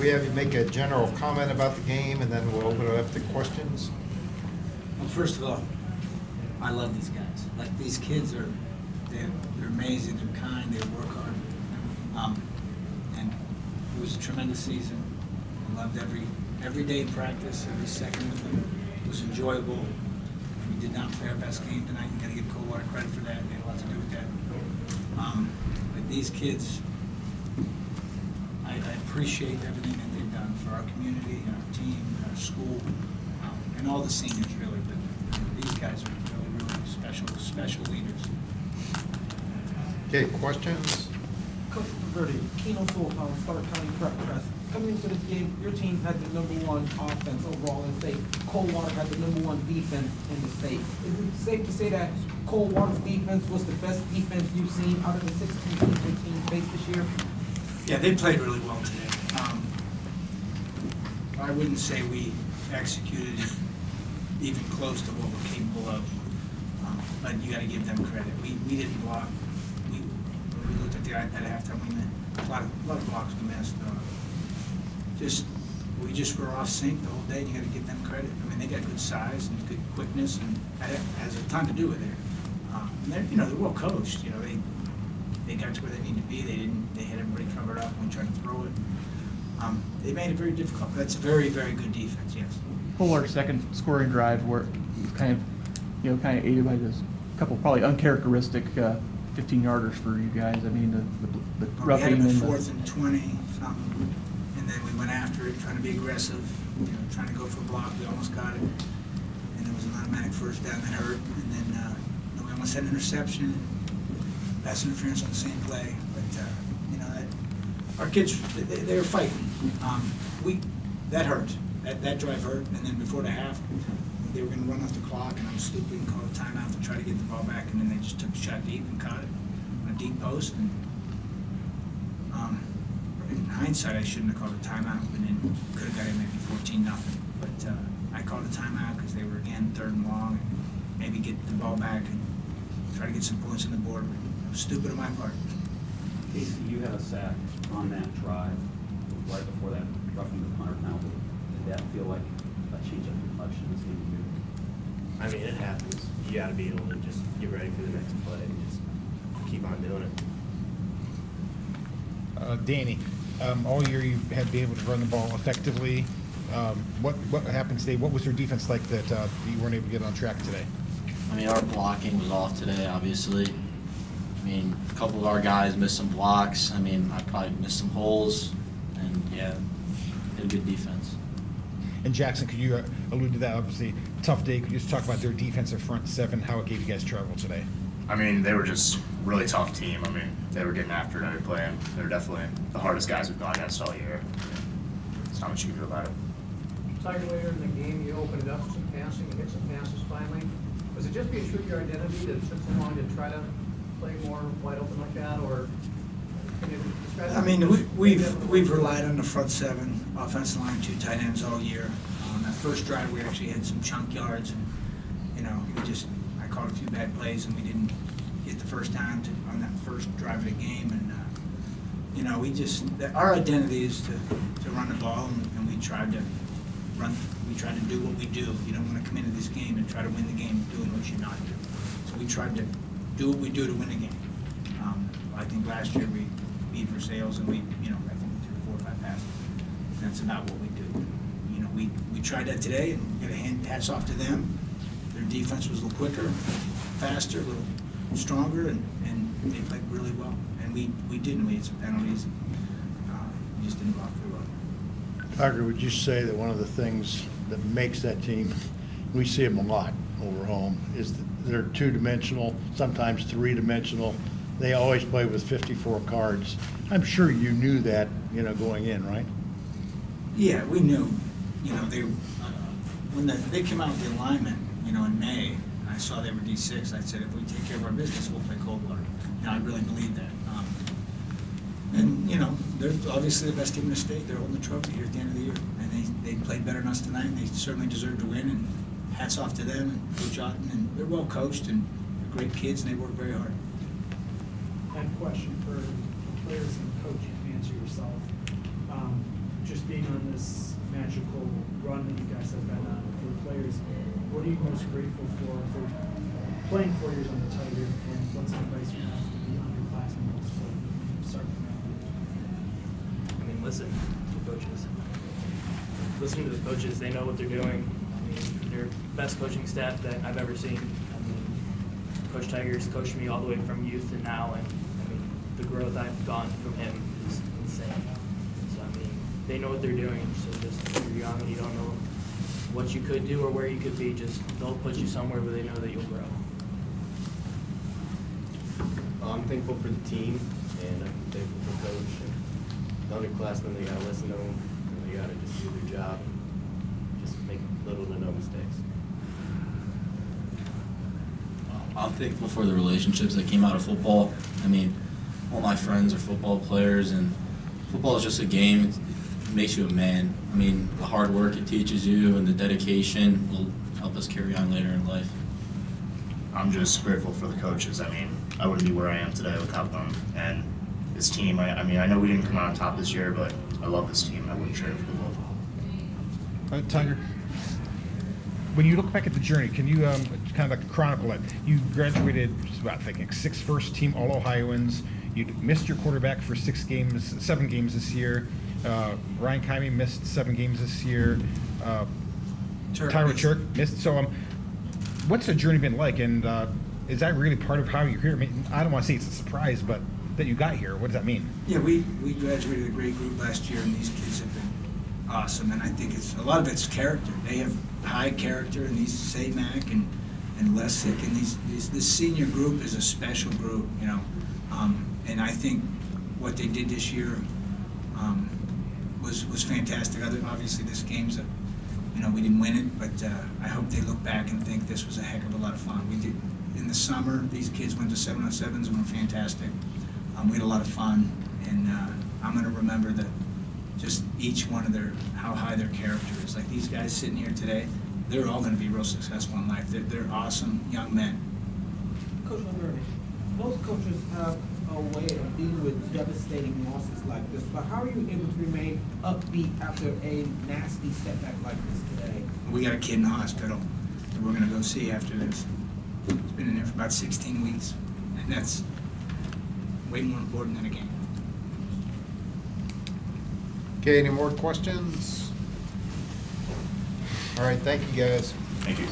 we have you make a general comment about the game, and then we'll open it up to questions? Well, first of all, I love these guys. Like, these kids they're amazing, they're kind, they work hard. And it was a tremendous season. I loved every day of practice, every second with them. It was enjoyable. We did not play our best game tonight. You gotta give Coldwater credit for that. They had a lot to do with that. But these kids, I appreciate everything that they've done for our community, our team, our school, and all the seniors, really. But these guys are really, really special leaders. Okay, questions? Coach Verdi, Keno Tool, Stark County Prep Press. Coming into this game, your team had the #1 offense overall in the state. Coldwater had the #1 defense in the state. Is it safe to say that Coldwater's defense was the best defense you've seen out of the 16 teams your team faced this year? Yeah, they played really well today. I wouldn't say we executed even close to what we're capable of, but you got to give them credit. We didn't block. We looked at the iPad at halftime. We missed a lot of blocks we missed. We just were off sync the whole day. And you got to give them credit. I mean, they got good size and good quickness, and that has a ton to do with it. And they're well coached. They got to where they need to be. They had everybody covered up when we tried to throw it. They made it very difficult. That's a very, very good defense. Yes. Coldwater's second scoring drive, where kind of aided by this couple probably uncharacteristic 15-yarders for you guys. I mean, the roughing We had and it 4th and 20 something, and then we went after it, trying to be aggressive, trying to go for a block. We almost got it, and there was an automatic first down that hurt, and then we almost had an interception, pass interference on the same play. But our kids, they were fighting. That hurt. That drive hurt, and then before the half, they were going to run off the clock, and I was stupid and called a timeout to try to get the ball back, and then they just took a shot deep and caught it on a deep post. And in hindsight, I shouldn't have called a timeout, and then could have got it maybe 14-0. But I called a timeout because they were again 3rd and long, and maybe get the ball back and try to get some points on the board. It was stupid on my part. Casey, you had a sack on that drive right before that roughing the punter penalty. Did that feel like a change of complexion in this game too? I mean, it happens. You got to be able to just get ready for the next play and just keep on doing it. Danny, all year you had been able to run the ball effectively. What happened today? What was your defense like that you weren't able to get on track today? I mean, our blocking was off today, obviously. I mean, a couple of our guys missed some blocks. I mean, I probably missed some holes. And, yeah, did a good defense. And Jackson, could you allude to that? Obviously, tough day. Could you just talk about their defensive front seven, how it gave you guys trouble today? I mean, they were just really tough team. I mean, they were getting after it every play, and they're definitely the hardest guys we've gone against all year. There's not much you can do about it. Tiger, later in the game, you opened it up some passing, you hit some passes finally. Was it just being true to your identity that it took so long to try to play more wide open like that, or can you describe I mean, we've relied on the front seven, offensive line, 2 tight ends all year. On that first drive, we actually had some chunk yards, and I called a few bad plays, and we didn't get the first down on that first drive of the game. And our identity is to run the ball, and we tried to run. We tried to do what we do. You don't want to come into this game and try to win the game doing what you're not doing. So we tried to do what we do to win the game. I think last year we beat Versailles, and I think we threw 4 or 5 passes. That's about what we do. We tried that today, and got a hats off to them. Their defense was a little quicker, faster, a little stronger, and they played really well. And we didn't. We had some penalties. We just didn't block very well. Tiger, would you say that one of the things that makes that team, we see them a lot over home, is that they're 2-dimensional, sometimes 3-dimensional. They always play with 54 cards. I'm sure you knew that, going in, right? Yeah, we knew. When they came out with the alignment, in May, and I saw they were D6. I said, if we take care of our business, we'll play Coldwater. I really believe that. They're obviously the best team in the state. They're holding the trophy here at the end of the year, and they played better than us tonight. And they certainly deserve to win. And hats off to them and Coach Otten. And they're well coached, and they're great kids, and they work very hard. I have a question for the players and the coach. You can answer yourself. Just being this magical run that you guys have been on for the players, what are you most grateful for playing 4 years on the Tiger, and what's the advice you have to the underclassmen before you start from I mean, listen to the coaches. Listen to the coaches. They know what they're doing. I mean, they're best coaching staff that I've ever seen. I mean, Coach Tiger's coached me all the way from youth to now, and I mean, the growth I've gone from him is insane. So I mean, they know what they're doing. So just if you're young and you don't know what you could do or where you could be, just they'll put you somewhere where they know that you'll grow. I'm thankful for the team, and I'm thankful for Coach and the underclassmen. They gotta listen to them, and they gotta just do their job, just make little to no mistakes. I'm thankful for the relationships that came out of football. I mean, all my friends are football players, and football is just a game. It makes you a man. I mean, the hard work it teaches you and the dedication will help us carry on later in life. I'm just grateful for the coaches. I mean, I wouldn't be where I am today without them. And this team, I mean, I know we didn't come out on top this year, but I love this team. I wouldn't trade it for the world. Tiger, when you look back at the journey, can you kind of like chronicle it? You graduated, about thinking 6 first-team All-Ohioans. You missed your quarterback for 7 games this year. Ryan Kime missed 7 games this year. Tyra Chirk missed. So, what's the journey been like? And is that really part of how you're here? I mean, I don't want to say it's a surprise, but that you got here, what does that mean? Yeah, we graduated a great group last year, and these kids have been awesome. And I think it's a lot of it's character. They have high character, and these Mac and Lessick, and this senior group is a special group, you know. And I think what they did this year was fantastic. Obviously, this game's we didn't win it, but I hope they look back and think this was a heck of a lot of fun. We did in the summer. These kids went to 7-on-7s and were fantastic. We had a lot of fun, and I'm going to remember just each one of how high their character is. Like these guys sitting here today, they're all going to be real successful in life. They're awesome young men. Coach Laverne, most coaches have a way of dealing with devastating losses like this, but how are you able to remain upbeat after a nasty setback like this today? We got a kid in the hospital that we're going to go see after this. He's been in there for about 16 weeks, and that's way more important than a game. Okay, any more questions? All right, thank you, guys. Thank you.